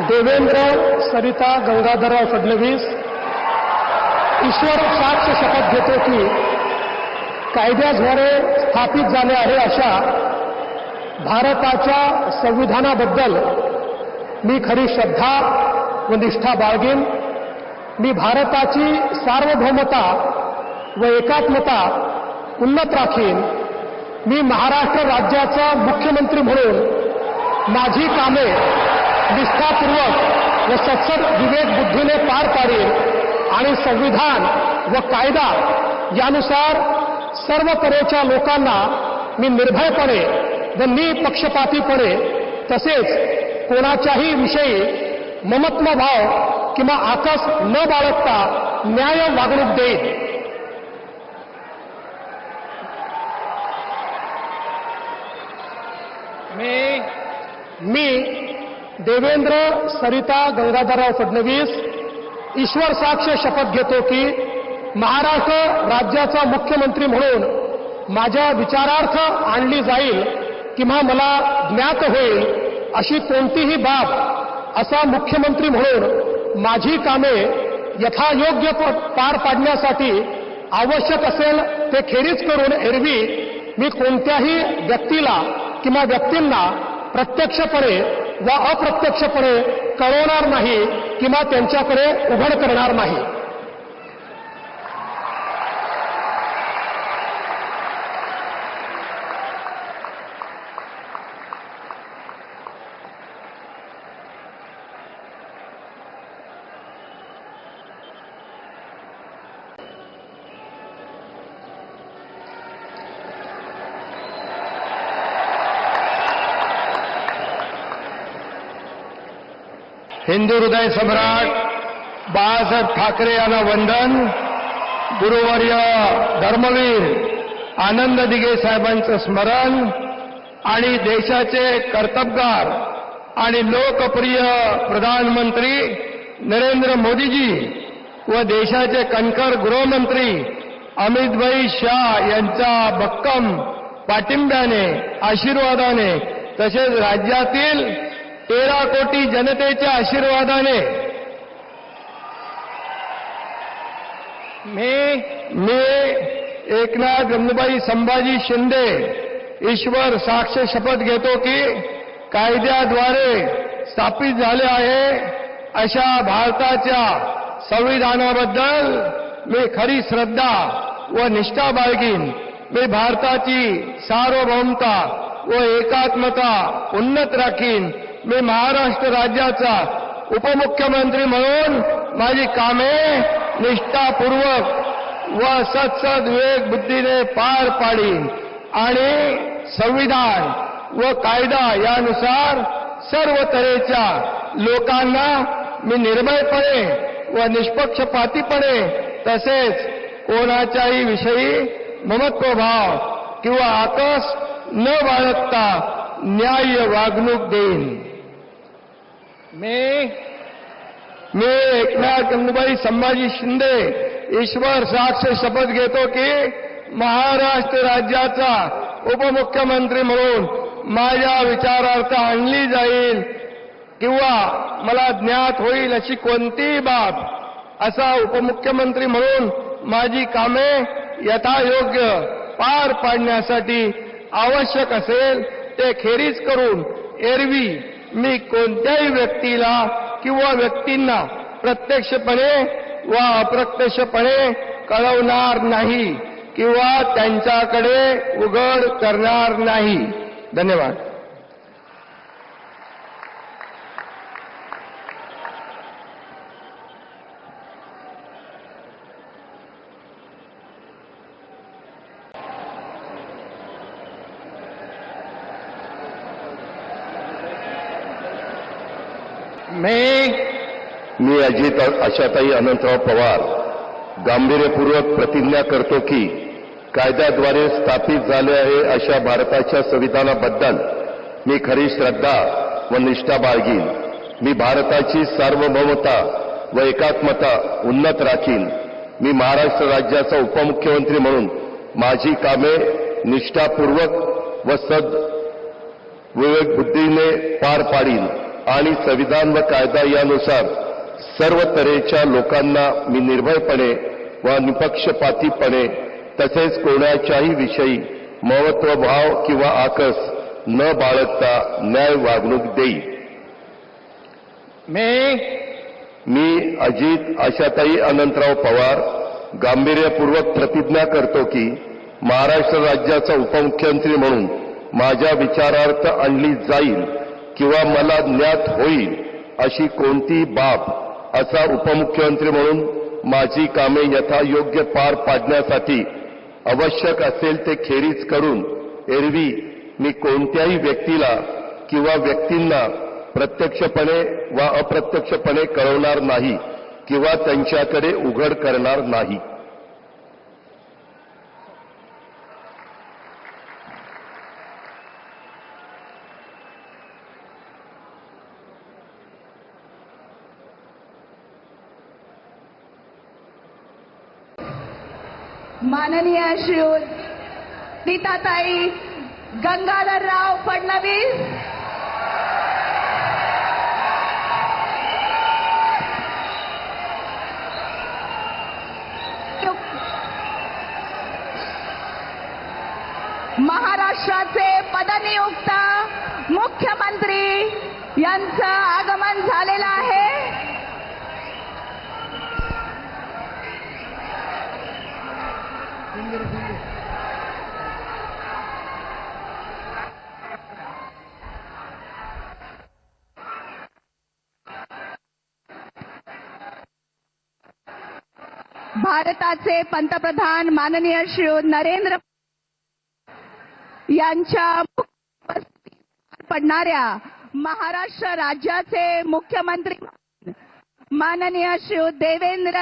देवेंद्र सरिता गंगाधरराव फडणवीस ईश्वर साक्ष शपथ घेतो की कायद्याद्वारे स्थापित झाले आहे अशा भारताच्या संविधानाबद्दल मी खरी श्रद्धा व निष्ठा बाळगेन. मी भारताची सार्वभौमता व एकात्मता उन्नत राखीन. मी महाराष्ट्र राज्याचा मुख्यमंत्री म्हणून माझी कामे निष्ठापूर्वक व सत्सद विवेक बुद्धीने पार पाडीन आणि संविधान व कायदा यानुसार सर्व तऱ्हेच्या लोकांना मी निर्भयपणे व निपक्षपातीपणे तसेच कोणाच्याही विषयी ममत्व भाव किंवा आकस न बाळगता न्याय वागणूक देईन. मी देवेंद्र सरिता गंगाधरराव फडणवीस ईश्वर साक्ष शपथ घेतो की महाराष्ट्र राज्याचा मुख्यमंत्री म्हणून माझ्या विचारार्थ आणली जाईल किंवा मला ज्ञात होईल अशी कोणतीही बाब असा मुख्यमंत्री म्हणून माझी कामे यथायोग्य पार पाडण्यासाठी आवश्यक असेल ते खेरीज करून एरवी मी कोणत्याही व्यक्तीला किंवा व्यक्तींना प्रत्यक्षपणे व अप्रत्यक्षपणे कळवणार नाही किंवा त्यांच्याकडे उघड करणार नाही. हिंदू हृदय सम्राट बाळासाहेब ठाकरे यांना वंदन. गुरुवर्य धर्मवीर आनंद दिघे साहेबांचं स्मरण आणि देशाचे कर्तबगार आणि लोकप्रिय प्रधानमंत्री नरेंद्र मोदीजी व देशाचे कणखर गृहमंत्री अमितभाई शाह यांच्या भक्कम पाठिंब्याने आशीर्वादाने तसेच राज्यातील 13 कोटी जनतेच्या आशीर्वादाने मी एकनाथ गंगूबाई संभाजी शिंदे ईश्वर साक्ष शपथ घेतो की कायद्याद्वारे स्थापित झाले आहे अशा भारताच्या संविधानाबद्दल मी खरी श्रद्धा व निष्ठा बाळगीन. मी भारताची सार्वभौमता व एकात्मता उन्नत राखीन. मी महाराष्ट्र राज्याचा उपमुख्यमंत्री म्हणून माझी कामे निष्ठापूर्वक व सत्सद विवेक बुद्धीने पार पाडीन आणि संविधान व कायदा यानुसार सर्व तऱ्हेच्या लोकांना मी निर्भयपणे व निष्पक्षपातीपणे तसेच कोणाच्याही विषयी ममत्वभाव किंवा आकस न बाळगता न्याय वागणूक देईन. मी एकनाथ गंगूबाई संभाजी शिंदे ईश्वर साक्ष शपथ घेतो की महाराष्ट्र राज्याचा उपमुख्यमंत्री म्हणून माझ्या विचारार्थ आणली जाईल किंवा मला ज्ञात होईल अशी कोणतीही बाब असा उपमुख्यमंत्री म्हणून माझी कामे यथायोग्य पार पाडण्यासाठी आवश्यक असेल ते खेरीज करून एरवी मी कोणत्याही व्यक्तीला किंवा व्यक्तींना प्रत्यक्षपणे व अप्रत्यक्षपणे कळवणार नाही किंवा त्यांच्याकडे उघड करणार नाही. धन्यवाद. मी अजित आशाताई अनंतराव पवार गांभीर्यपूर्वक प्रतिज्ञा करतो की कायद्याद्वारे स्थापित झाले आहे अशा भारताच्या संविधानाबद्दल मी खरी श्रद्धा व निष्ठा बाळगीन. मी भारताची सार्वभौमता व एकात्मता उन्नत राखीन. मी महाराष्ट्र राज्याचा उपमुख्यमंत्री म्हणून माझी कामे निष्ठापूर्वक व सद विवेक बुद्धीने पार पाडीन आणि संविधान व कायदा यानुसार सर्व तऱ्हेच्या लोकांना मी निर्भयपणे व निपक्षपातीपणे तसेच कोणाच्याही विषयी महत्वभाव किंवा आकस न बाळगता न्याय वागणूक देईल. मी अजित आशाताई अनंतराव पवार गांभीर्यपूर्वक प्रतिज्ञा करतो की महाराष्ट्र राज्याचा उपमुख्यमंत्री म्हणून माझ्या विचारार्थ आणली जाईल किंवा मला ज्ञात होईल अशी कोणतीही बाब असा उपमुख्यमंत्री म्हणून माझी कामे यथायोग्य पार पाडण्यासाठी आवश्यक असेल ते खेरीज करून एरवी मी कोणत्याही व्यक्तीला किंवा व्यक्तींना प्रत्यक्षपणे वा अप्रत्यक्षपणे कळवणार नाही किंवा त्यांच्याकडे उघड करणार नाही. माननीय श्रीयुत नीताताई गंगाधरराव फडणवीस, महाराष्ट्राचे पदनियुक्त मुख्यमंत्री यांचं आगमन झालेलं आहे. भारताचे पंतप्रधान माननीय श्री नरेंद्र यांच्या उपस्थितीत पडणाऱ्या महाराष्ट्र राज्याचे मुख्यमंत्री माननीय श्री देवेंद्र